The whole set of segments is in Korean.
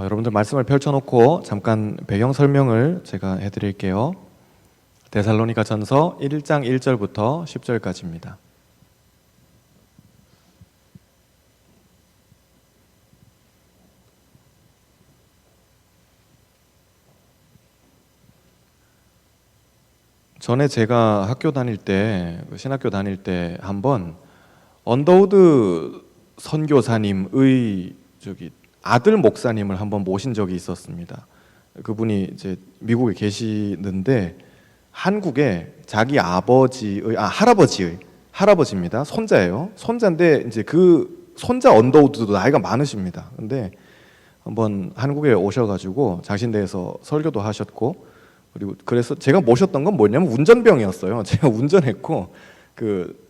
여러분들 말씀을 펼쳐놓고 잠깐 배경 설명을 제가 해드릴게요. 데살로니가 전서 1장 1절부터 10절까지입니다. 전에 제가 학교 다닐 때, 신학교 다닐 때 한번 언더우드 선교사님의 아들 목사님을 한번 모신 적이 있었습니다. 그분이 이제 미국에 계시는데 한국에 자기 할아버지입니다. 손자예요. 손자인데 이제 그 손자 언더우드도 나이가 많으십니다. 근데 한번 한국에 오셔가지고 장신대에서 설교도 하셨고, 그리고 그래서 제가 모셨던 건 뭐냐면 운전병이었어요. 제가 운전했고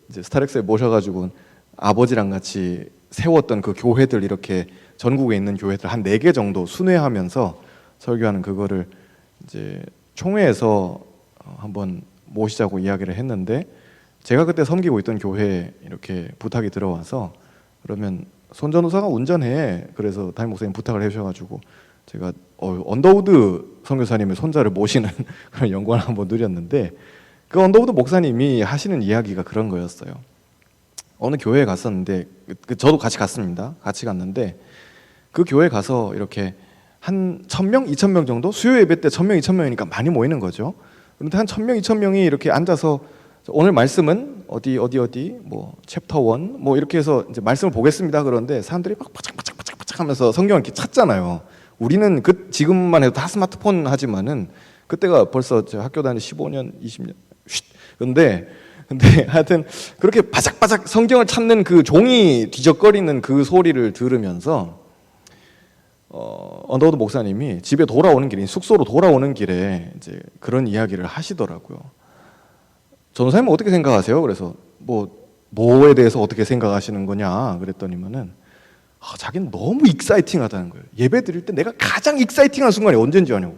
이제 스타렉스에 모셔가지고 아버지랑 같이 세웠던 그 교회들, 이렇게 전국에 있는 교회들 한 4개 정도 순회하면서 설교하는 그거를 이제 총회에서 한번 모시자고 이야기를 했는데, 제가 그때 섬기고 있던 교회에 이렇게 부탁이 들어와서, 그러면 손 전도사가 운전해, 그래서 담임 목사님 부탁을 해주셔가지고 제가 언더우드 선교사님의 손자를 모시는 그런 영광을 한번 누렸는데, 그 언더우드 목사님이 하시는 이야기가 그런 거였어요. 어느 교회에 갔었는데, 저도 같이 갔습니다. 같이 갔는데 그 교회에 가서 이렇게 한 1000명, 2000명 정도, 수요 예배 때 1000명, 2000명이니까 많이 모이는 거죠. 그런데 한 1000명, 2000명이 이렇게 앉아서 오늘 말씀은 어디 뭐 챕터 1 뭐 이렇게 해서 이제 말씀을 보겠습니다. 그런데 사람들이 막 바짝바짝 하면서 성경을 이렇게 찾잖아요. 우리는 지금만 해도 다 스마트폰 하지만은 그때가 벌써 저 학교 다니 15년, 20년. 근데 하여튼 그렇게 바짝바짝 성경을 찾는 그 종이 뒤적거리는 그 소리를 들으면서 언더우드 목사님이 집에 돌아오는 길에, 숙소로 돌아오는 길에 이제 그런 이야기를 하시더라고요. 전도사님은 어떻게 생각하세요? 그래서 뭐에 대해서 어떻게 생각하시는 거냐 그랬더니만은 자기는 너무 익사이팅하다는 거예요. 예배 드릴 때 내가 가장 익사이팅한 순간이 언제인지 아냐고.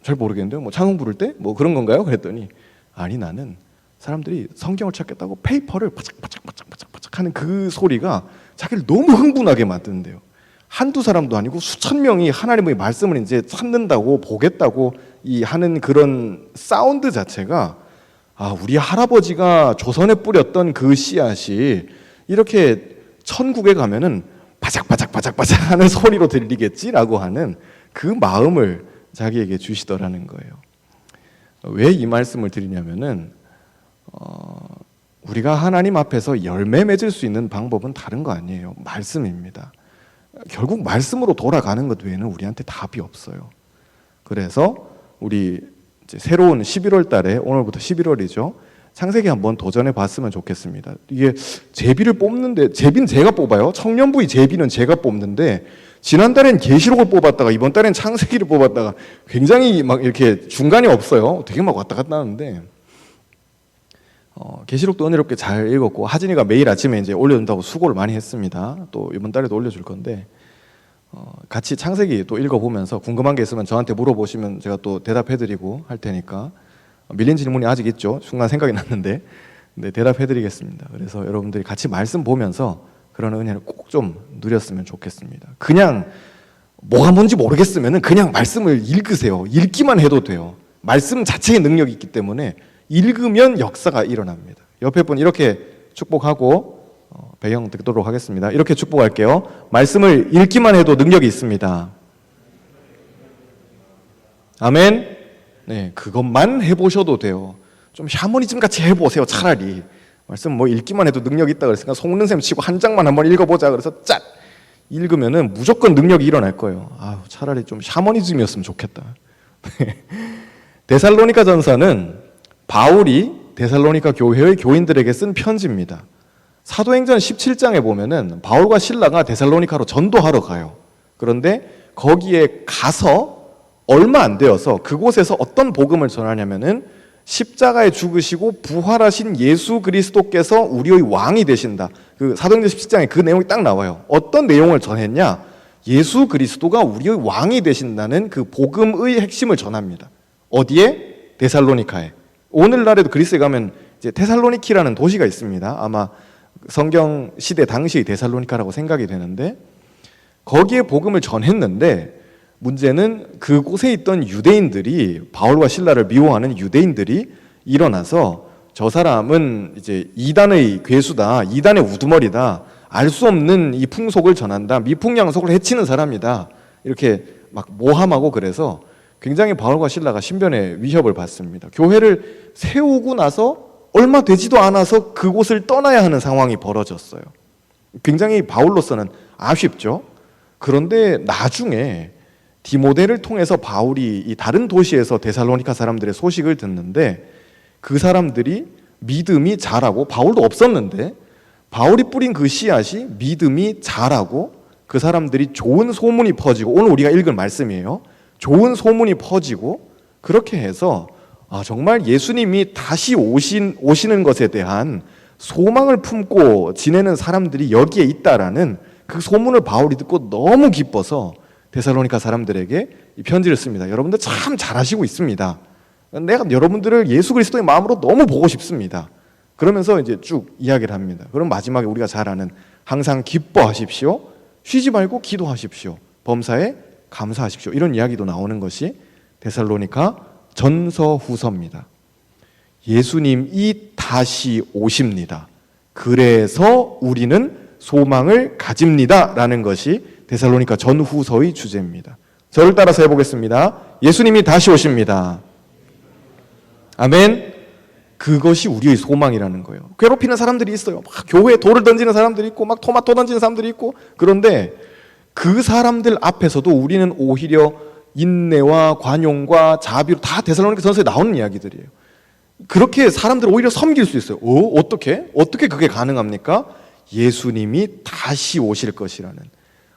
잘 모르겠는데요. 찬송 부를 때 그런 건가요? 그랬더니 아니, 나는 사람들이 성경을 찾겠다고 페이퍼를 바짝바짝 하는 그 소리가 자기를 너무 흥분하게 만드는데요. 한두 사람도 아니고 수천 명이 하나님의 말씀을 이제 찾는다고, 보겠다고 하는 그런 사운드 자체가, 우리 할아버지가 조선에 뿌렸던 그 씨앗이 이렇게 천국에 가면은 바짝바짝 하는 소리로 들리겠지라고 하는 그 마음을 자기에게 주시더라는 거예요. 왜 이 말씀을 드리냐면은 우리가 하나님 앞에서 열매 맺을 수 있는 방법은 다른 거 아니에요. 말씀입니다. 결국 말씀으로 돌아가는 것 외에는 우리한테 답이 없어요. 그래서 우리 이제 새로운 11월 달에, 오늘부터 11월이죠. 창세기 한번 도전해 봤으면 좋겠습니다. 이게 제비를 뽑는데, 제비는 제가 뽑아요. 청년부의 제비는 제가 뽑는데, 지난달엔 계시록을 뽑았다가 이번 달엔 창세기를 뽑았다가 굉장히 막 이렇게 중간이 없어요. 되게 막 왔다 갔다 하는데, 계시록도 은혜롭게 잘 읽었고, 하진이가 매일 아침에 이제 올려준다고 수고를 많이 했습니다. 또 이번 달에도 올려줄 건데, 같이 창세기 또 읽어보면서 궁금한 게 있으면 저한테 물어보시면 제가 또 대답해드리고 할 테니까, 밀린 질문이 아직 있죠. 순간 생각이 났는데, 네, 대답해드리겠습니다. 그래서 여러분들이 같이 말씀 보면서 그런 은혜를 꼭 좀 누렸으면 좋겠습니다. 그냥 뭐가 뭔지 모르겠으면 그냥 말씀을 읽으세요. 읽기만 해도 돼요. 말씀 자체의 능력이 있기 때문에 읽으면 역사가 일어납니다. 옆에 분 이렇게 축복하고 배경 듣도록 하겠습니다. 이렇게 축복할게요. 말씀을 읽기만 해도 능력이 있습니다. 아멘. 네, 그것만 해보셔도 돼요. 좀 샤머니즘 같이 해보세요. 차라리 말씀 읽기만 해도 능력이 있다 그랬으니까 속는 셈 치고 한 장만 한번 읽어보자 그래서 짠 읽으면은 무조건 능력이 일어날 거예요. 차라리 좀 샤머니즘이었으면 좋겠다. 데살로니가 전서는 바울이 데살로니가 교회의 교인들에게 쓴 편지입니다. 사도행전 17장에 보면은 바울과 실라가 데살로니카로 전도하러 가요. 그런데 거기에 가서 얼마 안 되어서 그곳에서 어떤 복음을 전하냐면은 십자가에 죽으시고 부활하신 예수 그리스도께서 우리의 왕이 되신다. 그 사도행전 17장에 그 내용이 딱 나와요. 어떤 내용을 전했냐? 예수 그리스도가 우리의 왕이 되신다는 그 복음의 핵심을 전합니다. 어디에? 데살로니카에. 오늘날에도 그리스에 가면 이제 테살로니키라는 도시가 있습니다. 아마 성경 시대 당시의 데살로니카라고 생각이 되는데, 거기에 복음을 전했는데 문제는 그곳에 있던 유대인들이, 바울과 실라를 미워하는 유대인들이 일어나서 저 사람은 이제 이단의 괴수다, 이단의 우두머리다, 알 수 없는 이 풍속을 전한다, 미풍양속을 해치는 사람이다, 이렇게 막 모함하고, 그래서 굉장히 바울과 실라가 신변의 위협을 받습니다. 교회를 세우고 나서 얼마 되지도 않아서 그곳을 떠나야 하는 상황이 벌어졌어요. 굉장히 바울로서는 아쉽죠. 그런데 나중에 디모데를 통해서 바울이 이 다른 도시에서 데살로니가 사람들의 소식을 듣는데, 그 사람들이 믿음이 자라고, 바울도 없었는데 바울이 뿌린 그 씨앗이 믿음이 자라고, 그 사람들이 좋은 소문이 퍼지고, 오늘 우리가 읽은 말씀이에요. 좋은 소문이 퍼지고, 그렇게 해서 정말 예수님이 다시 오시는 것에 대한 소망을 품고 지내는 사람들이 여기에 있다라는 그 소문을 바울이 듣고 너무 기뻐서 데살로니가 사람들에게 이 편지를 씁니다. 여러분들 참 잘하시고 있습니다. 내가 여러분들을 예수 그리스도의 마음으로 너무 보고 싶습니다. 그러면서 이제 쭉 이야기를 합니다. 그럼 마지막에 우리가 잘 아는 항상 기뻐하십시오, 쉬지 말고 기도하십시오, 범사에 감사하십시오, 이런 이야기도 나오는 것이 데살로니가 전서 후서입니다. 예수님이 다시 오십니다. 그래서 우리는 소망을 가집니다 라는 것이 데살로니가 전후서의 주제입니다. 저를 따라서 해보겠습니다. 예수님이 다시 오십니다. 아멘. 그것이 우리의 소망이라는 거예요. 괴롭히는 사람들이 있어요. 막 교회에 돌을 던지는 사람들이 있고, 막 토마토 던지는 사람들이 있고, 그런데 그 사람들 앞에서도 우리는 오히려 인내와 관용과 자비로, 다 데살로니가 전서에 나오는 이야기들이에요. 그렇게 사람들을 오히려 섬길 수 있어요. 어떻게 그게 가능합니까? 예수님이 다시 오실 것이라는,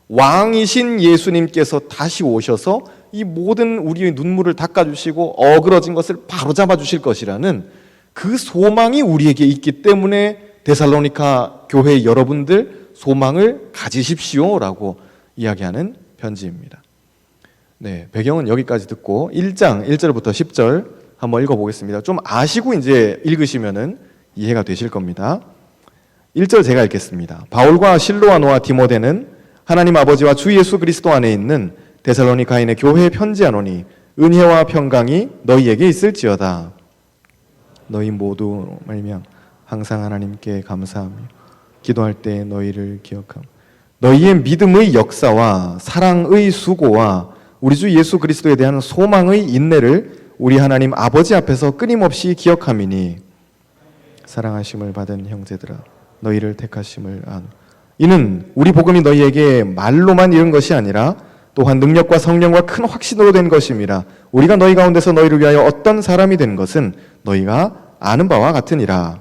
왕이신 예수님께서 다시 오셔서 이 모든 우리의 눈물을 닦아주시고 어그러진 것을 바로잡아 주실 것이라는 그 소망이 우리에게 있기 때문에 데살로니가 교회 여러분들 소망을 가지십시오라고 이야기하는 편지입니다. 네, 배경은 여기까지 듣고 1장 1절부터 10절 한번 읽어보겠습니다. 좀 아시고 이제 읽으시면은 이해가 되실 겁니다. 1절 제가 읽겠습니다. 바울과 실로아노와 디모데는 하나님 아버지와 주 예수 그리스도 안에 있는 데살로니가인의 교회에 편지하노니 은혜와 평강이 너희에게 있을지어다. 너희 모두 말미암아 항상 하나님께 감사하며 기도할 때 너희를 기억하며 너희의 믿음의 역사와 사랑의 수고와 우리 주 예수 그리스도에 대한 소망의 인내를 우리 하나님 아버지 앞에서 끊임없이 기억함이니 사랑하심을 받은 형제들아 너희를 택하심을 아노. 이는 우리 복음이 너희에게 말로만 이른 것이 아니라 또한 능력과 성령과 큰 확신으로 된 것임이라. 우리가 너희 가운데서 너희를 위하여 어떤 사람이 된 것은 너희가 아는 바와 같으니라.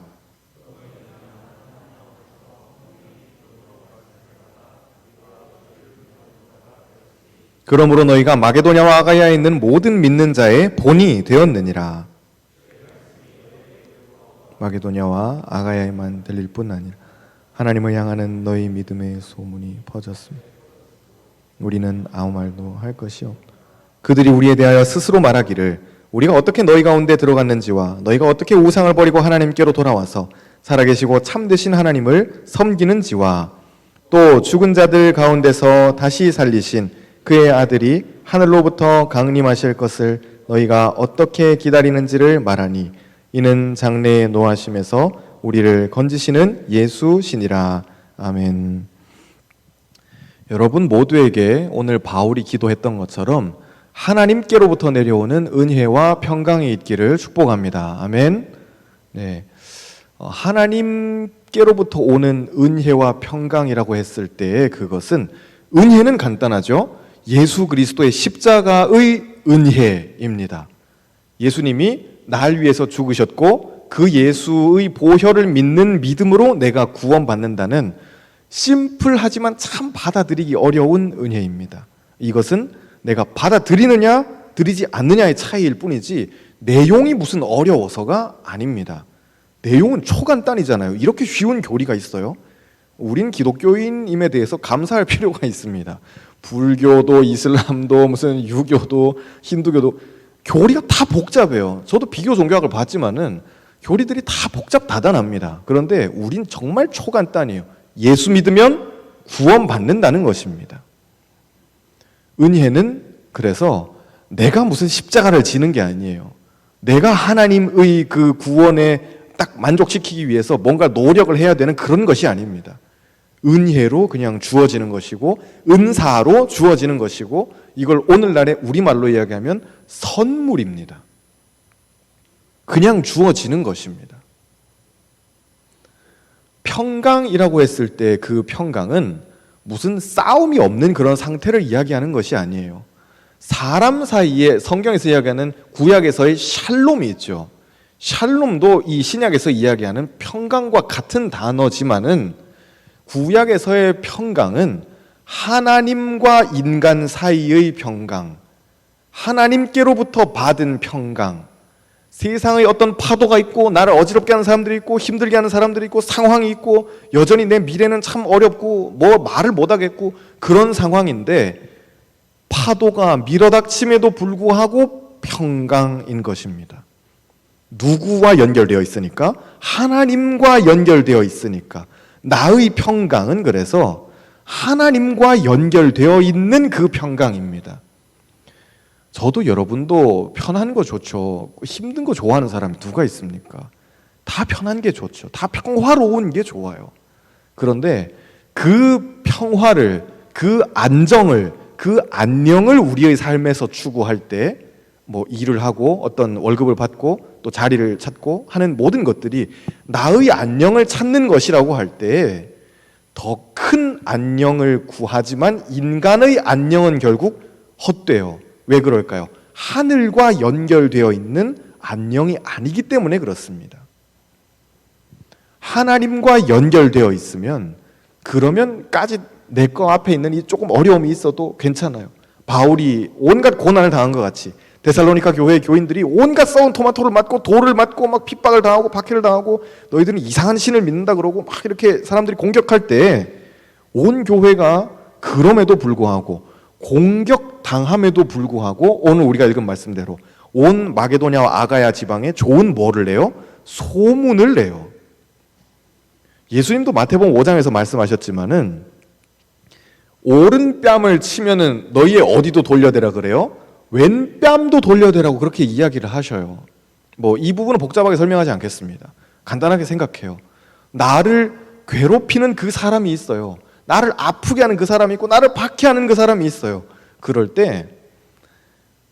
그러므로 너희가 마게도냐와 아가야에 있는 모든 믿는 자의 본이 되었느니라. 마게도냐와 아가야에만 들릴 뿐 아니라 하나님을 향하는 너희 믿음의 소문이 퍼졌습니다. 우리는 아무 말도 할 것이 없다. 그들이 우리에 대하여 스스로 말하기를 우리가 어떻게 너희 가운데 들어갔는지와 너희가 어떻게 우상을 버리고 하나님께로 돌아와서 살아계시고 참되신 하나님을 섬기는지와 또 죽은 자들 가운데서 다시 살리신 그의 아들이 하늘로부터 강림하실 것을 너희가 어떻게 기다리는지를 말하니 이는 장래의 노하심에서 우리를 건지시는 예수시니라. 아멘. 여러분 모두에게 오늘 바울이 기도했던 것처럼 하나님께로부터 내려오는 은혜와 평강이 있기를 축복합니다. 아멘. 네. 하나님께로부터 오는 은혜와 평강이라고 했을 때 그것은 은혜는 간단하죠. 예수 그리스도의 십자가의 은혜입니다. 예수님이 날 위해서 죽으셨고 그 예수의 보혈을 믿는 믿음으로 내가 구원받는다는 심플하지만 참 받아들이기 어려운 은혜입니다. 이것은 내가 받아들이느냐 드리지 않느냐의 차이일 뿐이지 내용이 무슨 어려워서가 아닙니다. 내용은 초간단이잖아요. 이렇게 쉬운 교리가 있어요. 우린 기독교인임에 대해서 감사할 필요가 있습니다. 불교도 이슬람도 무슨 유교도 힌두교도 교리가 다 복잡해요. 저도 비교 종교학을 봤지만은 교리들이 다 복잡다단합니다. 그런데 우린 정말 초간단이에요. 예수 믿으면 구원받는다는 것입니다. 은혜는 그래서 내가 무슨 십자가를 지는 게 아니에요. 내가 하나님의 그 구원에 딱 만족시키기 위해서 뭔가 노력을 해야 되는 그런 것이 아닙니다. 은혜로 그냥 주어지는 것이고 은사로 주어지는 것이고 이걸 오늘날의 우리말로 이야기하면 선물입니다. 그냥 주어지는 것입니다. 평강이라고 했을 때 그 평강은 무슨 싸움이 없는 그런 상태를 이야기하는 것이 아니에요. 사람 사이에 성경에서 이야기하는 구약에서의 샬롬이 있죠. 샬롬도 이 신약에서 이야기하는 평강과 같은 단어지만은 구약에서의 평강은 하나님과 인간 사이의 평강, 하나님께로부터 받은 평강, 세상의 어떤 파도가 있고 나를 어지럽게 하는 사람들이 있고 힘들게 하는 사람들이 있고 상황이 있고 여전히 내 미래는 참 어렵고 뭐 말을 못하겠고 그런 상황인데 파도가 밀어닥침에도 불구하고 평강인 것입니다. 누구와 연결되어 있으니까? 하나님과 연결되어 있으니까. 나의 평강은 그래서 하나님과 연결되어 있는 그 평강입니다. 저도 여러분도 편한 거 좋죠. 힘든 거 좋아하는 사람이 누가 있습니까? 다 편한 게 좋죠. 다 평화로운 게 좋아요. 그런데 그 평화를, 그 안정을, 그 안녕을 우리의 삶에서 추구할 때 뭐 일을 하고 어떤 월급을 받고 또 자리를 찾고 하는 모든 것들이 나의 안녕을 찾는 것이라고 할 때 더 큰 안녕을 구하지만 인간의 안녕은 결국 헛되어. 왜 그럴까요? 하늘과 연결되어 있는 안녕이 아니기 때문에 그렇습니다. 하나님과 연결되어 있으면 그러면까지 내 거 앞에 있는 이 조금 어려움이 있어도 괜찮아요. 바울이 온갖 고난을 당한 것 같이 데살로니가 교회의 교인들이 온갖 썩은 토마토를 맞고 돌을 맞고 막 핍박을 당하고 박해를 당하고 너희들은 이상한 신을 믿는다 그러고 막 이렇게 사람들이 공격할 때 온 교회가 그럼에도 불구하고 공격당함에도 불구하고 오늘 우리가 읽은 말씀대로 온 마게도냐와 아가야 지방에 좋은 뭐를 내요? 소문을 내요. 예수님도 마태복음 5장에서 말씀하셨지만은 오른뺨을 치면은 너희의 어디도 돌려대라 그래요? 왼뺨도 돌려대라고 그렇게 이야기를 하셔요. 뭐 이 부분은 복잡하게 설명하지 않겠습니다. 간단하게 생각해요. 나를 괴롭히는 그 사람이 있어요. 나를 아프게 하는 그 사람이 있고 나를 박해하는 그 사람이 있어요. 그럴 때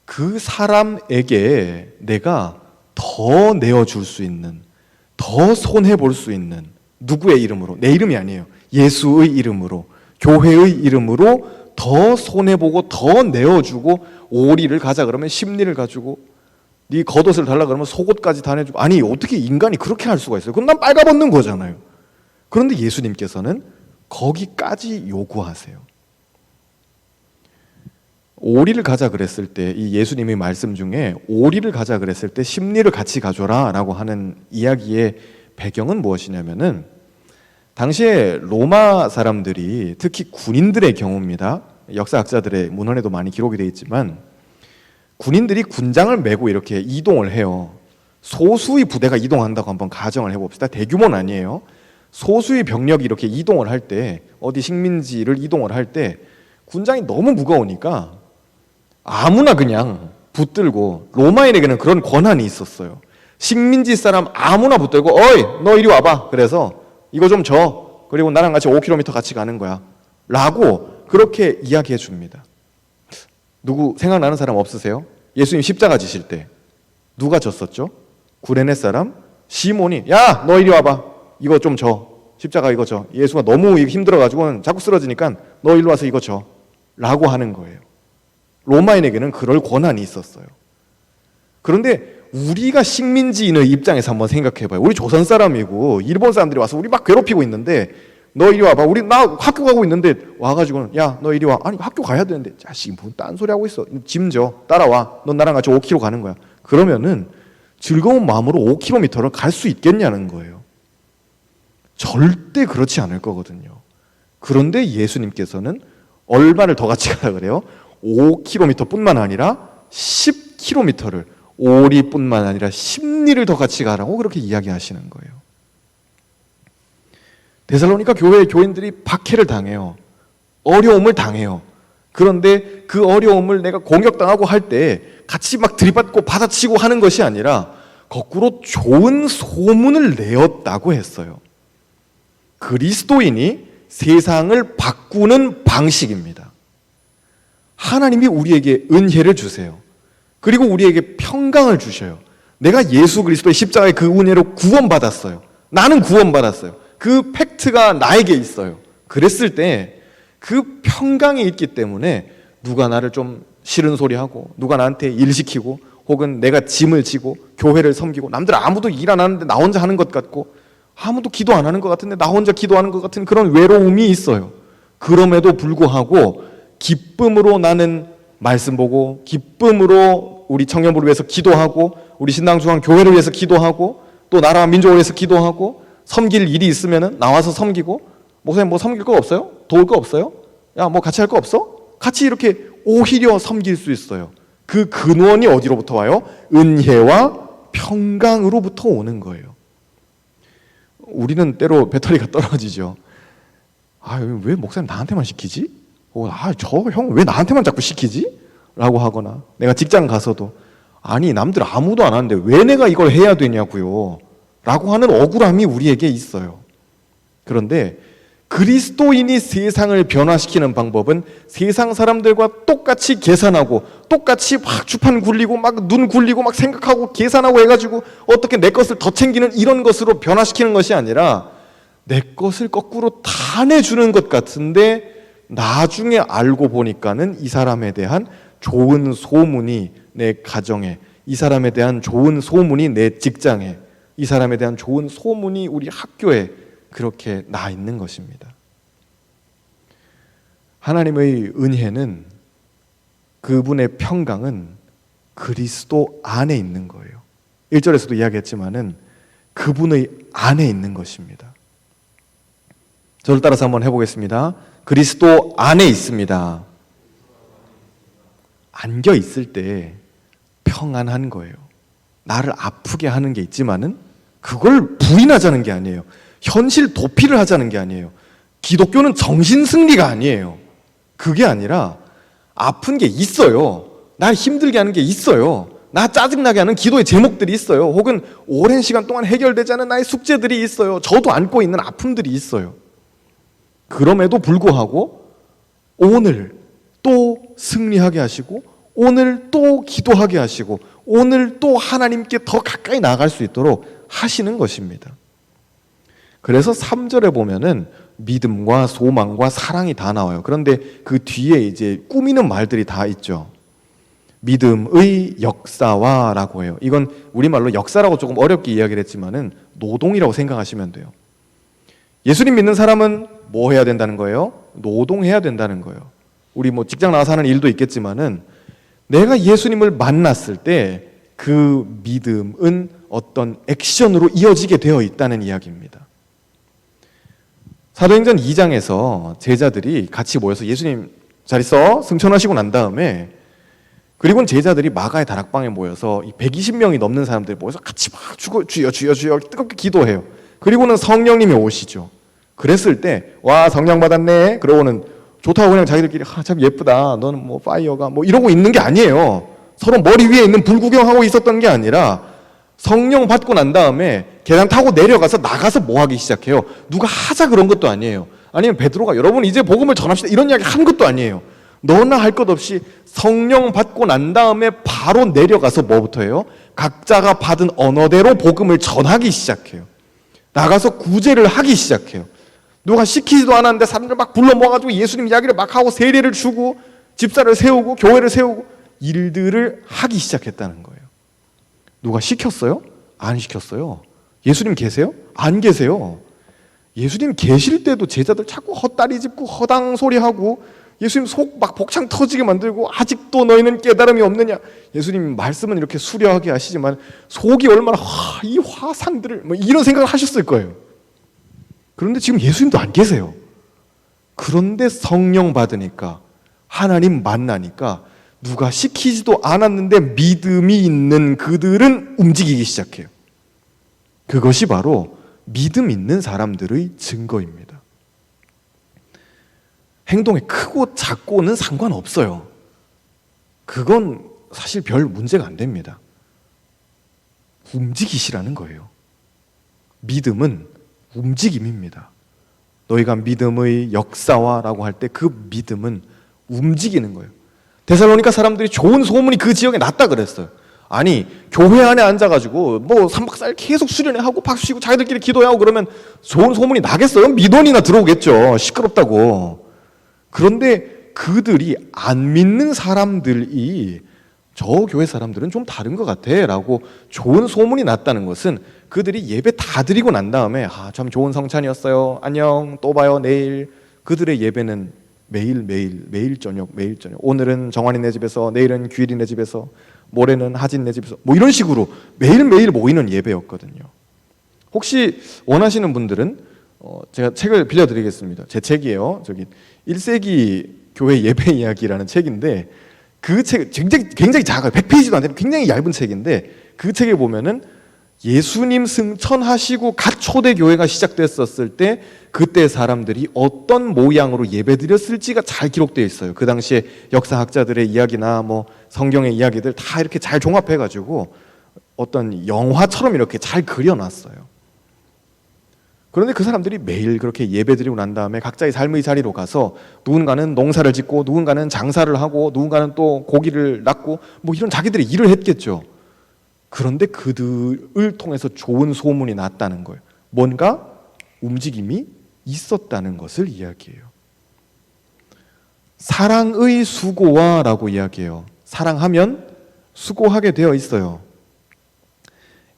그 사람에게 내가 더 내어줄 수 있는, 더 손해볼 수 있는 누구의 이름으로? 내 이름이 아니에요. 예수의 이름으로, 교회의 이름으로 더 손해보고 더 내어주고 오리를 가자 그러면 십리를 가지고 네 겉옷을 달라 그러면 속옷까지 다 내주고 아니 어떻게 인간이 그렇게 할 수가 있어요? 그럼 난 빨가벗는 거잖아요. 그런데 예수님께서는 거기까지 요구하세요. 오리를 가자 그랬을 때 이 예수님의 말씀 중에 오리를 가자 그랬을 때 십리를 같이 가져라 라고 하는 이야기의 배경은 무엇이냐면은 당시에 로마 사람들이 특히 군인들의 경우입니다. 역사학자들의 문헌에도 많이 기록이 되어 있지만 군인들이 군장을 메고 이렇게 이동을 해요. 소수의 부대가 이동한다고 한번 가정을 해봅시다. 대규모는 아니에요. 소수의 병력이 이렇게 이동을 할 때 어디 식민지를 이동을 할 때 군장이 너무 무거우니까 아무나 그냥 붙들고 로마인에게는 그런 권한이 있었어요. 식민지 사람 아무나 붙들고 어이 너 이리 와봐. 그래서 이거 좀 줘. 그리고 나랑 같이 5km 같이 가는 거야. 라고 그렇게 이야기해 줍니다. 누구 생각나는 사람 없으세요? 예수님 십자가 지실 때 누가 졌었죠? 구레네 사람 시몬이 야 너 이리 와봐. 이거 좀 줘. 십자가 이거 줘. 예수가 너무 힘들어가지고 자꾸 쓰러지니까 너 일로 와서 이거 줘. 라고 하는 거예요. 로마인에게는 그럴 권한이 있었어요. 그런데 우리가 식민지인의 입장에서 한번 생각해봐요. 우리 조선 사람이고 일본 사람들이 와서 우리 막 괴롭히고 있는데 너 이리 와봐. 나 학교 가고 있는데 와가지고는 야 너 이리 와. 아니 학교 가야 되는데 자식 무슨 딴소리 하고 있어. 짐 줘. 따라와. 넌 나랑 같이 5km 가는 거야. 그러면은 즐거운 마음으로 5km를 갈 수 있겠냐는 거예요. 절대 그렇지 않을 거거든요. 그런데 예수님께서는 얼마를 더 같이 가라 그래요? 5km뿐만 아니라 10km를 오리뿐만 아니라 십리를 더 같이 가라고 그렇게 이야기하시는 거예요. 데살로니가 교회의 교인들이 박해를 당해요. 어려움을 당해요. 그런데 그 어려움을 내가 공격당하고 할 때 같이 막 들이받고 받아치고 하는 것이 아니라 거꾸로 좋은 소문을 내었다고 했어요. 그리스도인이 세상을 바꾸는 방식입니다. 하나님이 우리에게 은혜를 주세요. 그리고 우리에게 평강을 주셔요. 내가 예수 그리스도의 십자가의 그 은혜로 구원받았어요. 나는 구원받았어요. 그 팩트가 나에게 있어요. 그랬을 때 그 평강이 있기 때문에 누가 나를 좀 싫은 소리하고 누가 나한테 일 시키고 혹은 내가 짐을 지고 교회를 섬기고 남들 아무도 일 안 하는데 나 혼자 하는 것 같고 아무도 기도 안 하는 것 같은데 나 혼자 기도하는 것 같은 그런 외로움이 있어요. 그럼에도 불구하고 기쁨으로 나는 말씀 보고 기쁨으로 우리 청년부를 위해서 기도하고 우리 신당중앙 교회를 위해서 기도하고 또 나라와 민족을 위해서 기도하고 섬길 일이 있으면 나와서 섬기고 목사님 뭐 섬길 거 없어요? 도울 거 없어요? 야 뭐 같이 할 거 없어? 같이 이렇게 오히려 섬길 수 있어요. 그 근원이 어디로부터 와요? 은혜와 평강으로부터 오는 거예요. 우리는 때로 배터리가 떨어지죠. 왜 목사님 나한테만 시키지? 저 형 왜 나한테만 자꾸 시키지? 라고 하거나 내가 직장 가서도 아니 남들 아무도 안 하는데 왜 내가 이걸 해야 되냐고요 라고 하는 억울함이 우리에게 있어요. 그런데 그리스도인이 세상을 변화시키는 방법은 세상 사람들과 똑같이 계산하고 똑같이 막 주판 굴리고 막 눈 굴리고 막 생각하고 계산하고 해가지고 어떻게 내 것을 더 챙기는 이런 것으로 변화시키는 것이 아니라 내 것을 거꾸로 다 내주는 것 같은데 나중에 알고 보니까는 이 사람에 대한 좋은 소문이 내 가정에, 이 사람에 대한 좋은 소문이 내 직장에, 이 사람에 대한 좋은 소문이 우리 학교에 그렇게 나 있는 것입니다. 하나님의 은혜는, 그분의 평강은 그리스도 안에 있는 거예요. 1절에서도 이야기했지만은 그분의 안에 있는 것입니다. 저를 따라서 한번 해보겠습니다. 그리스도 안에 있습니다. 안겨 있을 때 평안한 거예요. 나를 아프게 하는 게 있지만은 그걸 부인하자는 게 아니에요. 현실 도피를 하자는 게 아니에요. 기독교는 정신 승리가 아니에요. 그게 아니라 아픈 게 있어요. 날 힘들게 하는 게 있어요. 나 짜증나게 하는 기도의 제목들이 있어요. 혹은 오랜 시간 동안 해결되지 않은 나의 숙제들이 있어요. 저도 안고 있는 아픔들이 있어요. 그럼에도 불구하고 오늘 또 승리하게 하시고 오늘 또 기도하게 하시고 오늘 또 하나님께 더 가까이 나아갈 수 있도록 하시는 것입니다. 그래서 3절에 보면은 믿음과 소망과 사랑이 다 나와요. 그런데 그 뒤에 이제 꾸미는 말들이 다 있죠. 믿음의 역사와 라고 해요. 이건 우리말로 역사라고 조금 어렵게 이야기를 했지만은 노동이라고 생각하시면 돼요. 예수님 믿는 사람은 뭐 해야 된다는 거예요? 노동해야 된다는 거예요. 우리 뭐 직장 나가서 하는 일도 있겠지만은 내가 예수님을 만났을 때 그 믿음은 어떤 액션으로 이어지게 되어 있다는 이야기입니다. 사도행전 2장에서 제자들이 같이 모여서 예수님 잘 있어 승천하시고 난 다음에 그리고는 제자들이 마가의 다락방에 모여서 120명이 넘는 사람들이 모여서 같이 막 주여 주여 주여 뜨겁게 기도해요. 그리고는 성령님이 오시죠. 그랬을 때 와 성령 받았네. 그러고는 좋다고 그냥 자기들끼리 참 예쁘다. 너는 뭐 파이어가 뭐 이러고 있는 게 아니에요. 서로 머리 위에 있는 불 구경하고 있었던 게 아니라 성령 받고 난 다음에 계단 타고 내려가서 나가서 뭐 하기 시작해요. 누가 하자 그런 것도 아니에요. 아니면 베드로가 여러분 이제 복음을 전합시다 이런 이야기 한 것도 아니에요. 너나 할 것 없이 성령 받고 난 다음에 바로 내려가서 뭐부터 해요? 각자가 받은 언어대로 복음을 전하기 시작해요. 나가서 구제를 하기 시작해요. 누가 시키지도 않았는데 사람들 막 불러 모아가지고 예수님 이야기를 막 하고 세례를 주고 집사를 세우고 교회를 세우고 일들을 하기 시작했다는 거예요. 누가 시켰어요? 안 시켰어요. 예수님 계세요? 안 계세요. 예수님 계실 때도 제자들 자꾸 헛다리 짚고 허당 소리하고 예수님 속 막 복창 터지게 만들고 아직도 너희는 깨달음이 없느냐. 예수님 말씀은 이렇게 수려하게 하시지만 속이 얼마나 이 화상들을 뭐 이런 생각을 하셨을 거예요. 그런데 지금 예수님도 안 계세요. 그런데 성령 받으니까 하나님 만나니까 누가 시키지도 않았는데 믿음이 있는 그들은 움직이기 시작해요. 그것이 바로 믿음 있는 사람들의 증거입니다. 행동이 크고 작고는 상관없어요. 그건 사실 별 문제가 안 됩니다. 움직이시라는 거예요. 믿음은 움직임입니다. 너희가 믿음의 역사와라고 할 때 그 믿음은 움직이는 거예요. 데살로니가 사람들이 좋은 소문이 그 지역에 났다 그랬어요. 아니, 교회 안에 앉아가지고 뭐 3박 4일 계속 수련회 하고 박수 치고 자기들끼리 기도하고 그러면 좋은 소문이 나겠어요? 민원이나 들어오겠죠. 시끄럽다고. 그런데 그들이 안 믿는 사람들이 저 교회 사람들은 좀 다른 것 같아 라고 좋은 소문이 났다는 것은 그들이 예배 다 드리고 난 다음에 참 좋은 성찬이었어요, 안녕, 또 봐요, 내일. 그들의 예배는 매일 저녁 오늘은 정환이네 집에서, 내일은 규일이네 집에서, 모레는 하진네 집에서, 뭐 이런 식으로 매일매일 모이는 예배였거든요. 혹시 원하시는 분들은 제가 책을 빌려드리겠습니다. 제 책이에요. 저기 1세기 교회 예배 이야기라는 책인데, 그 책 굉장히 작아요. 100페이지도 안 되는 굉장히 얇은 책인데, 그 책에 보면은 예수님 승천하시고 갓 초대 교회가 시작됐었을 때 그때 사람들이 어떤 모양으로 예배드렸을지가 잘 기록되어 있어요. 그 당시에 역사학자들의 이야기나 뭐 성경의 이야기들 다 이렇게 잘 종합해가지고 어떤 영화처럼 이렇게 잘 그려놨어요. 그런데 그 사람들이 매일 그렇게 예배드리고 난 다음에 각자의 삶의 자리로 가서 누군가는 농사를 짓고 누군가는 장사를 하고 누군가는 또 고기를 낳고 뭐 이런 자기들의 일을 했겠죠. 그런데 그들을 통해서 좋은 소문이 났다는 거예요. 뭔가 움직임이 있었다는 것을 이야기해요. 사랑의 수고와라고 이야기해요. 사랑하면 수고하게 되어 있어요.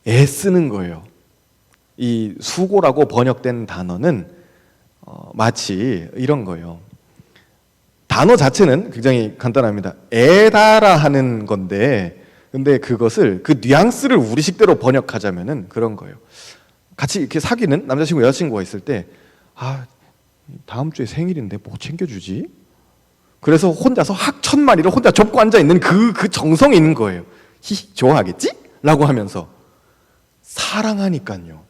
애쓰는 거예요. 이 수고라고 번역된 단어는 마치 이런 거예요. 단어 자체는 굉장히 간단합니다. 애달아 하는 건데, 근데 그것을 그 뉘앙스를 우리식대로 번역하자면은 그런 거예요. 같이 이렇게 사귀는 남자친구 여자친구가 있을 때 다음 주에 생일인데 뭐 챙겨주지? 그래서 혼자서 학 1000마리를 혼자 접고 앉아 있는 그 정성이 있는 거예요. 좋아하겠지? 라고 하면서 사랑하니까요.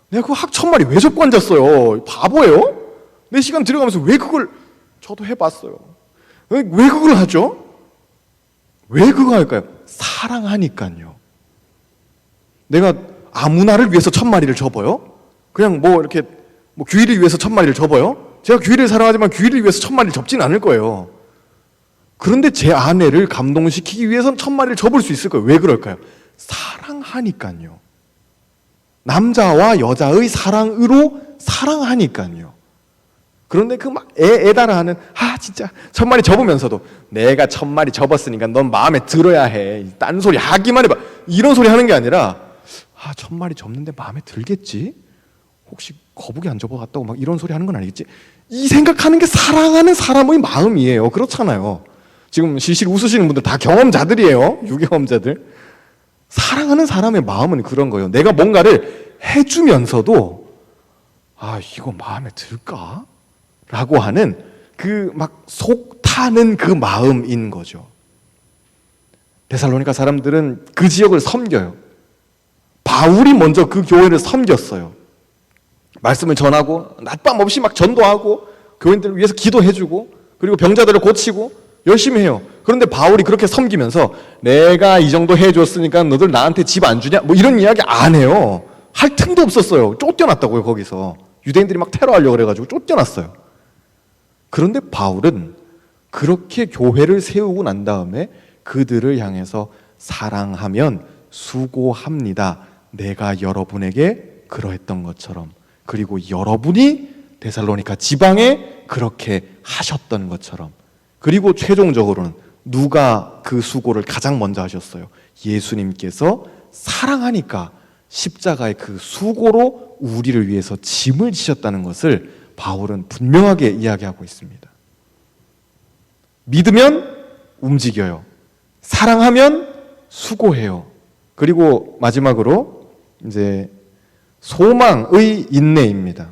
내가 그 학 1000마리 왜 접고 앉았어요? 바보예요? 내 시간 들어가면서 왜 그걸, 저도 해봤어요. 왜 그걸 하죠? 왜 그거 할까요? 사랑하니까요. 내가 아무나를 위해서 1000마리를 접어요? 그냥 뭐 이렇게 뭐 규일을 위해서 1000마리를 접어요? 제가 규일을 사랑하지만 규일을 위해서 1000마리를 접지는 않을 거예요. 그런데 제 아내를 감동시키기 위해서는 1000마리를 접을 수 있을 거예요. 왜 그럴까요? 사랑하니까요. 남자와 여자의 사랑으로 사랑하니까요. 그런데 그 막 애달아하는 진짜 1000마리 접으면서도 내가 1000마리 접었으니까 넌 마음에 들어야 해. 딴소리 하기만 해봐. 이런 소리 하는 게 아니라 1000마리 접는데 마음에 들겠지? 혹시 거북이 안 접어갔다고 막 이런 소리 하는 건 아니겠지? 이 생각하는 게 사랑하는 사람의 마음이에요. 그렇잖아요. 지금 실실 웃으시는 분들 다 경험자들이에요. 유경험자들. 사랑하는 사람의 마음은 그런 거예요. 내가 뭔가를 해주면서도 이거 마음에 들까? 라고 하는 그 막 속 타는 그 마음인 거죠. 데살로니가 사람들은 그 지역을 섬겨요. 바울이 먼저 그 교회를 섬겼어요. 말씀을 전하고 낮밤 없이 막 전도하고 교인들을 위해서 기도해주고 그리고 병자들을 고치고 열심히 해요. 그런데 바울이 그렇게 섬기면서 내가 이 정도 해줬으니까 너들 나한테 집 안 주냐? 뭐 이런 이야기 안 해요. 할 틈도 없었어요. 쫓겨났다고요. 거기서 유대인들이 막 테러하려고 그래가지고 쫓겨났어요. 그런데 바울은 그렇게 교회를 세우고 난 다음에 그들을 향해서 사랑하면 수고합니다. 내가 여러분에게 그러했던 것처럼, 그리고 여러분이 데살로니가 지방에 그렇게 하셨던 것처럼, 그리고 최종적으로는 누가 그 수고를 가장 먼저 하셨어요? 예수님께서 사랑하니까 십자가의 그 수고로 우리를 위해서 짐을 지셨다는 것을 바울은 분명하게 이야기하고 있습니다. 믿으면 움직여요. 사랑하면 수고해요. 그리고 마지막으로 이제 소망의 인내입니다.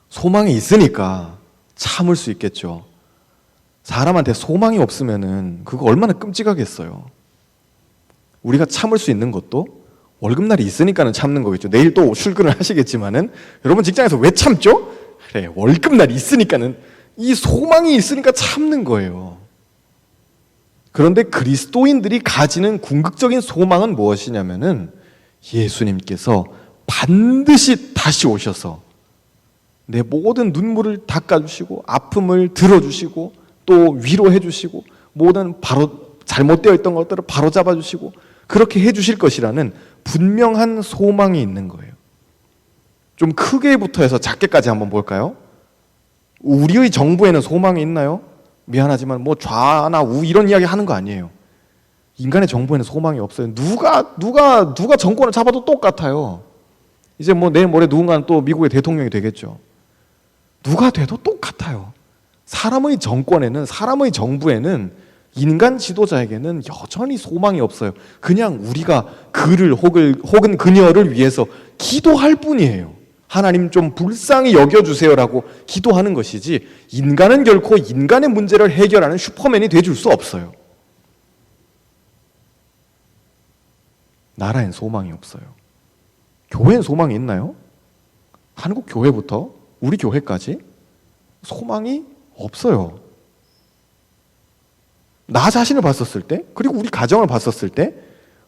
소망이 있으니까 참을 수 있겠죠. 사람한테 소망이 없으면은 그거 얼마나 끔찍하겠어요. 우리가 참을 수 있는 것도 월급날이 있으니까는 참는 거겠죠. 내일 또 출근을 하시겠지만은 여러분 직장에서 왜 참죠? 그래, 월급날이 있으니까는 이 소망이 있으니까 참는 거예요. 그런데 그리스도인들이 가지는 궁극적인 소망은 무엇이냐면은 예수님께서 반드시 다시 오셔서 내 모든 눈물을 닦아주시고 아픔을 들어주시고 또 위로해주시고 모든 바로 잘못되어 있던 것들을 바로 잡아주시고 그렇게 해주실 것이라는 분명한 소망이 있는 거예요. 좀 크게부터 해서 작게까지 한번 볼까요? 우리의 정부에는 소망이 있나요? 미안하지만 뭐 좌나 우 이런 이야기 하는 거 아니에요. 인간의 정부에는 소망이 없어요. 누가 정권을 잡아도 똑같아요. 이제 뭐 내일 모레 누군가는 또 미국의 대통령이 되겠죠. 누가 돼도 똑같아요. 사람의 정권에는, 사람의 정부에는, 인간 지도자에게는 여전히 소망이 없어요. 그냥 우리가 그를 혹은 그녀를 위해서 기도할 뿐이에요. 하나님 좀 불쌍히 여겨주세요라고 기도하는 것이지 인간은 결코 인간의 문제를 해결하는 슈퍼맨이 돼줄 수 없어요. 나라엔 소망이 없어요. 교회엔 소망이 있나요? 한국 교회부터 우리 교회까지 소망이 없어요. 나 자신을 봤었을 때, 그리고 우리 가정을 봤었을 때,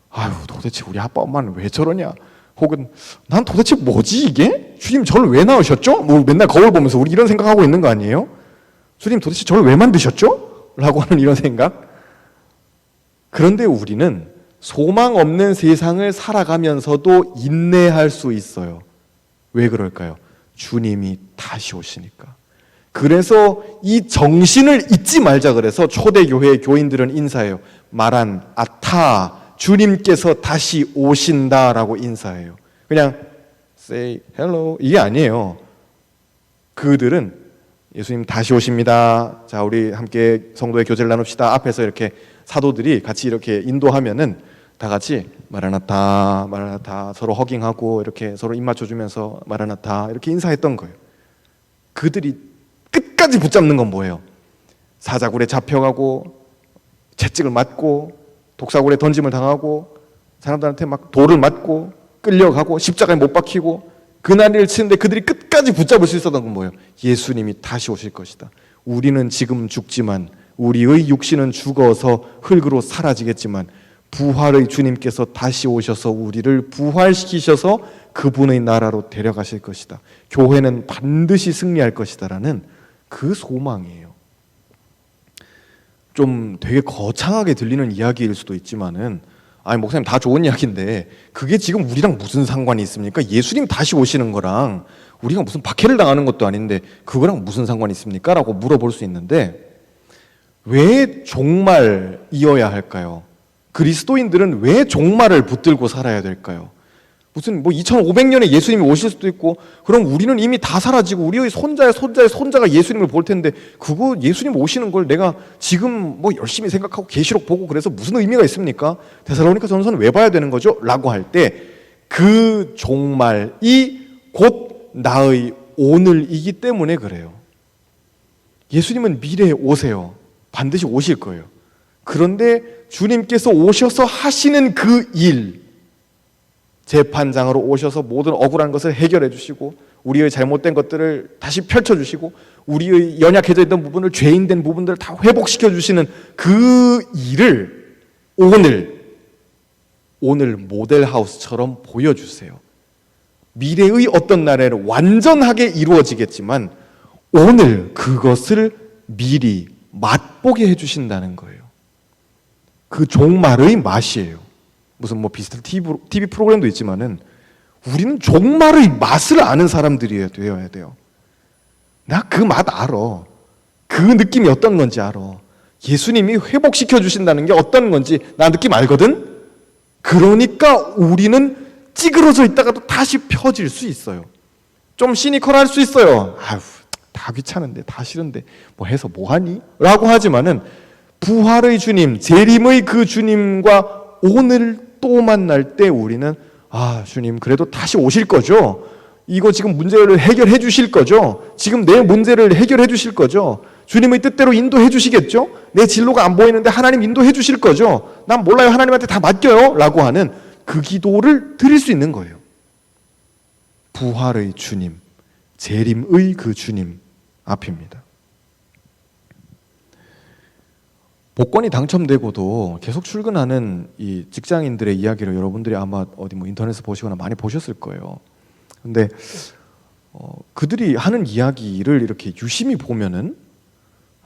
아유, 도대체 우리 아빠 엄마는 왜 저러냐? 혹은 난 도대체 뭐지 이게? 주님 저를 왜 낳으셨죠? 뭐 맨날 거울 보면서 우리 이런 생각하고 있는 거 아니에요? 주님 도대체 저를 왜 만드셨죠? 라고 하는 이런 생각. 그런데 우리는 소망 없는 세상을 살아가면서도 인내할 수 있어요. 왜 그럴까요? 주님이 다시 오시니까. 그래서 이 정신을 잊지 말자 그래서 초대교회 교인들은 인사해요. 마란 아타, 주님께서 다시 오신다라고 인사해요. 그냥 say hello 이게 아니에요. 그들은 예수님 다시 오십니다. 자, 우리 함께 성도의 교제를 나눕시다. 앞에서 이렇게 사도들이 같이 이렇게 인도하면은 다 같이 마라나타, 마라나타 서로 허깅하고 이렇게 서로 입 맞춰주면서 마라나타 이렇게 인사했던 거예요. 그들이 끝까지 붙잡는 건 뭐예요? 사자굴에 잡혀가고 채찍을 맞고 독사굴에 던짐을 당하고 사람들한테 막 돌을 맞고 끌려가고 십자가에 못 박히고 그날을 치는데 그들이 끝까지 붙잡을 수 있었던 건 뭐예요? 예수님이 다시 오실 것이다. 우리는 지금 죽지만 우리의 육신은 죽어서 흙으로 사라지겠지만 부활의 주님께서 다시 오셔서 우리를 부활시키셔서 그분의 나라로 데려가실 것이다. 교회는 반드시 승리할 것이다라는 그 소망이에요. 좀 되게 거창하게 들리는 이야기일 수도 있지만은 아니 목사님 다 좋은 이야기인데 그게 지금 우리랑 무슨 상관이 있습니까? 예수님 다시 오시는 거랑 우리가 무슨 박해를 당하는 것도 아닌데 그거랑 무슨 상관이 있습니까? 라고 물어볼 수 있는데 왜 종말이어야 할까요? 그리스도인들은 왜 종말을 붙들고 살아야 될까요? 무슨 뭐 2500년에 예수님이 오실 수도 있고 그럼 우리는 이미 다 사라지고 우리의 손자의 손자의 손자가 예수님을 볼 텐데 그거 예수님 오시는 걸 내가 지금 뭐 열심히 생각하고 계시록 보고 그래서 무슨 의미가 있습니까? 데살로니가 전서는 왜 봐야 되는 거죠? 라고 할 때 그 종말이 곧 나의 오늘이기 때문에 그래요. 예수님은 미래에 오세요. 반드시 오실 거예요. 그런데 주님께서 오셔서 하시는 그 일, 재판장으로 오셔서 모든 억울한 것을 해결해 주시고 우리의 잘못된 것들을 다시 펼쳐주시고 우리의 연약해져 있던 부분을 죄인된 부분들을 다 회복시켜 주시는 그 일을 오늘 모델하우스처럼 보여주세요. 미래의 어떤 날에는 완전하게 이루어지겠지만 오늘 그것을 미리 맛보게 해주신다는 거예요. 그 종말의 맛이에요. 무슨 뭐 비슷한 TV 프로그램도 있지만은 우리는 종말의 맛을 아는 사람들이 되어야 돼요. 나 그 맛 알아. 그 느낌이 어떤 건지 알아. 예수님이 회복시켜 주신다는 게 어떤 건지 나 느낌 알거든. 그러니까 우리는 찌그러져 있다가도 다시 펴질 수 있어요. 좀 시니컬할 수 있어요. 아휴, 다 귀찮은데, 다 싫은데 뭐 해서 뭐하니? 라고 하지만은 부활의 주님, 재림의 그 주님과 오늘 또 만날 때 우리는 아, 주님 그래도 다시 오실 거죠? 이거 지금 문제를 해결해 주실 거죠? 지금 내 문제를 해결해 주실 거죠? 주님의 뜻대로 인도해 주시겠죠? 내 진로가 안 보이는데 하나님 인도해 주실 거죠? 난 몰라요. 하나님한테 다 맡겨요. 라고 하는 그 기도를 드릴 수 있는 거예요. 부활의 주님, 재림의 그 주님 앞입니다. 복권이 당첨되고도 계속 출근하는 이 직장인들의 이야기를 여러분들이 아마 어디 뭐 인터넷에서 보시거나 많이 보셨을 거예요. 근데 그들이 하는 이야기를 이렇게 유심히 보면은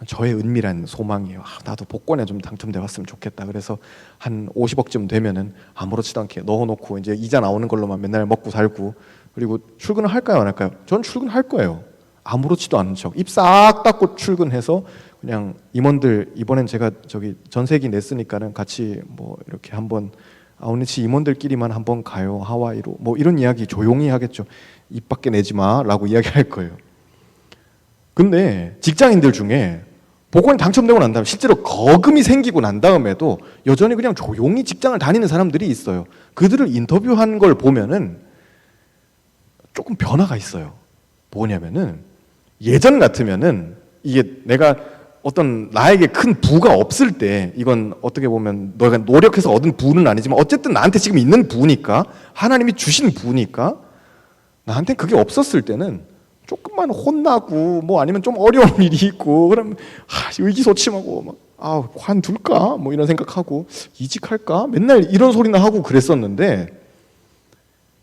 저의 은밀한 소망이에요. 나도 복권에 좀 당첨돼 왔으면 좋겠다. 그래서 한 50억쯤 되면은 아무렇지도 않게 넣어놓고 이제 이자 나오는 걸로만 맨날 먹고 살고, 그리고 출근을 할까요, 안 할까요? 전 출근할 거예요. 아무렇지도 않은 척, 입 싹 닫고 출근해서 그냥 임원들, 이번엔 제가 저기 전세기 냈으니까는 같이 뭐 이렇게 한번 아우니치 임원들끼리만 한번 가요, 하와이로. 뭐 이런 이야기 조용히 하겠죠. 입 밖에 내지 마라고 이야기할 거예요. 근데 직장인들 중에 복권이 당첨되고 난 다음에 실제로 거금이 생기고 난 다음에도 여전히 그냥 조용히 직장을 다니는 사람들이 있어요. 그들을 인터뷰한 걸 보면은 조금 변화가 있어요. 뭐냐면은 예전 같으면은 이게 내가 어떤 나에게 큰 부가 없을 때, 이건 어떻게 보면 너가 노력해서 얻은 부는 아니지만 어쨌든 나한테 지금 있는 부니까, 하나님이 주신 부니까, 나한테 그게 없었을 때는 조금만 혼나고 뭐 아니면 좀 어려운 일이 있고 그럼 의기소침하고 막 관둘까 뭐 이런 생각하고 이직할까 맨날 이런 소리나 하고 그랬었는데,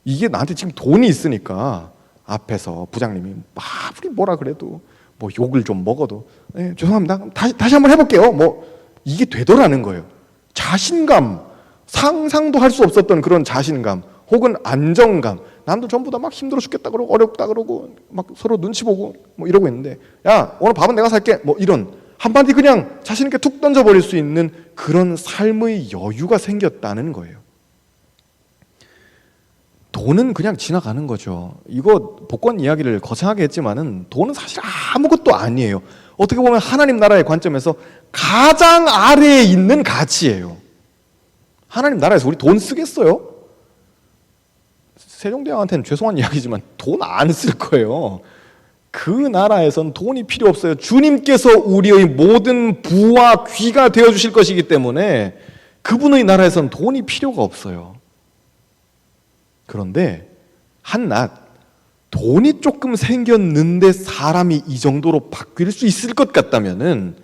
이게 나한테 지금 돈이 있으니까 앞에서 부장님이 아무리 뭐라 그래도 뭐 욕을 좀 먹어도 죄송합니다, 다시 한번 해볼게요, 뭐 이게 되더라는 거예요. 자신감, 상상도 할 수 없었던 그런 자신감 혹은 안정감. 남들 전부 다 막 힘들어 죽겠다 그러고 어렵다 그러고 막 서로 눈치 보고 뭐 이러고 있는데, 야 오늘 밥은 내가 살게 뭐 이런 한마디 그냥 자신 있게 툭 던져버릴 수 있는 그런 삶의 여유가 생겼다는 거예요. 돈은 그냥 지나가는 거죠. 이거 복권 이야기를 거창하게 했지만은 돈은 사실 아무것도 아니에요. 어떻게 보면 하나님 나라의 관점에서 가장 아래에 있는 가치예요. 하나님 나라에서 우리 돈 쓰겠어요? 세종대왕한테는 죄송한 이야기지만 돈 안 쓸 거예요. 그 나라에선 돈이 필요 없어요. 주님께서 우리의 모든 부와 귀가 되어주실 것이기 때문에 그분의 나라에선 돈이 필요가 없어요. 그런데 한낱 돈이 조금 생겼는데 사람이 이 정도로 바뀔 수 있을 것 같다면은,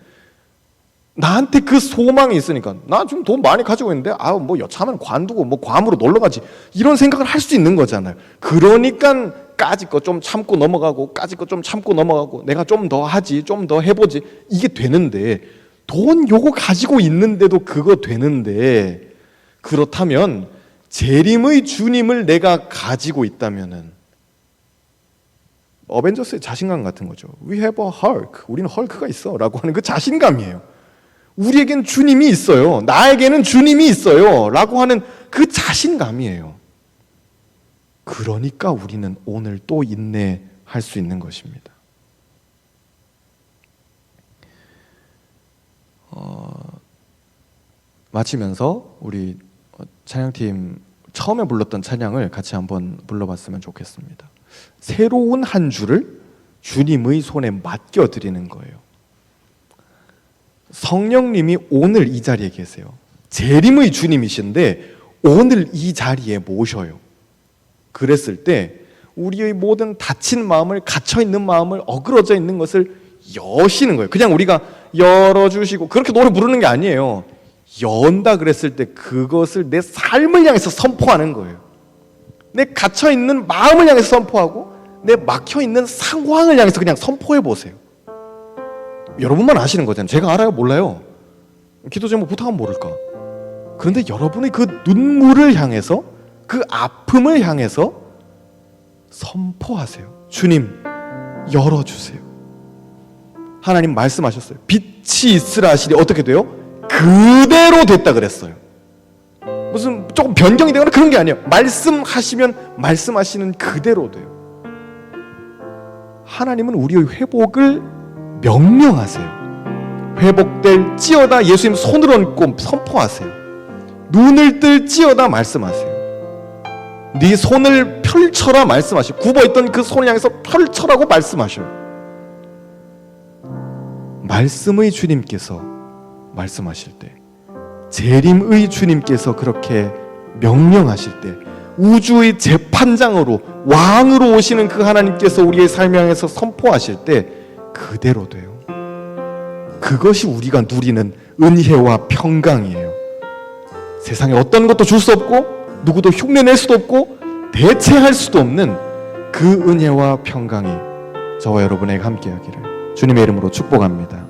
나한테 그 소망이 있으니까, 나 지금 돈 많이 가지고 있는데 뭐 여차하면 관두고 뭐 괌으로 놀러 가지, 이런 생각을 할 수 있는 거잖아요. 그러니까 까짓 거 좀 참고 넘어가고 까짓 거 좀 참고 넘어가고 내가 좀 더 하지, 좀 더 해보지, 이게 되는데, 돈 요거 가지고 있는데도 그거 되는데, 그렇다면 재림의 주님을 내가 가지고 있다면은 어벤져스의 자신감 같은 거죠. We have a Hulk, 우리는 헐크가 있어 라고 하는 그 자신감이에요. 우리에겐 주님이 있어요, 나에게는 주님이 있어요 라고 하는 그 자신감이에요. 그러니까 우리는 오늘 또 인내할 수 있는 것입니다. 마치면서 우리 찬양팀 처음에 불렀던 찬양을 같이 한번 불러봤으면 좋겠습니다. 새로운 한 주를 주님의 손에 맡겨드리는 거예요. 성령님이 오늘 이 자리에 계세요. 재림의 주님이신데 오늘 이 자리에 모셔요. 그랬을 때 우리의 모든 닫힌 마음을, 갇혀있는 마음을, 어그러져 있는 것을 여시는 거예요. 그냥 우리가 열어주시고 그렇게 노래 부르는 게 아니에요. 연다 그랬을 때 그것을 내 삶을 향해서 선포하는 거예요. 내 갇혀있는 마음을 향해서 선포하고 내 막혀있는 상황을 향해서 그냥 선포해 보세요. 여러분만 아시는 거잖아요. 제가 알아요? 몰라요? 기도 제목 부탁하면 모를까? 그런데 여러분의 그 눈물을 향해서, 그 아픔을 향해서 선포하세요. 주님 열어주세요. 하나님 말씀하셨어요. 빛이 있으라 하시니 어떻게 돼요? 그대로 됐다 그랬어요. 무슨 조금 변경이 되거나 그런 게 아니에요. 말씀하시면 말씀하시는 그대로 돼요. 하나님은 우리의 회복을 명령하세요. 회복될지어다 예수님 손을 얹고 선포하세요. 눈을 뜰지어다 말씀하세요. 네 손을 펼쳐라 말씀하시고, 굽어있던 그 손을 향해서 펼쳐라고 말씀하셔요. 말씀의 주님께서 말씀하실 때, 재림의 주님께서 그렇게 명령하실 때, 우주의 재판장으로 왕으로 오시는 그 하나님께서 우리의 삶 향해서 선포하실 때 그대로 돼요. 그것이 우리가 누리는 은혜와 평강이에요. 세상에 어떤 것도 줄 수 없고 누구도 흉내낼 수도 없고 대체할 수도 없는 그 은혜와 평강이 저와 여러분에게 함께하기를 주님의 이름으로 축복합니다.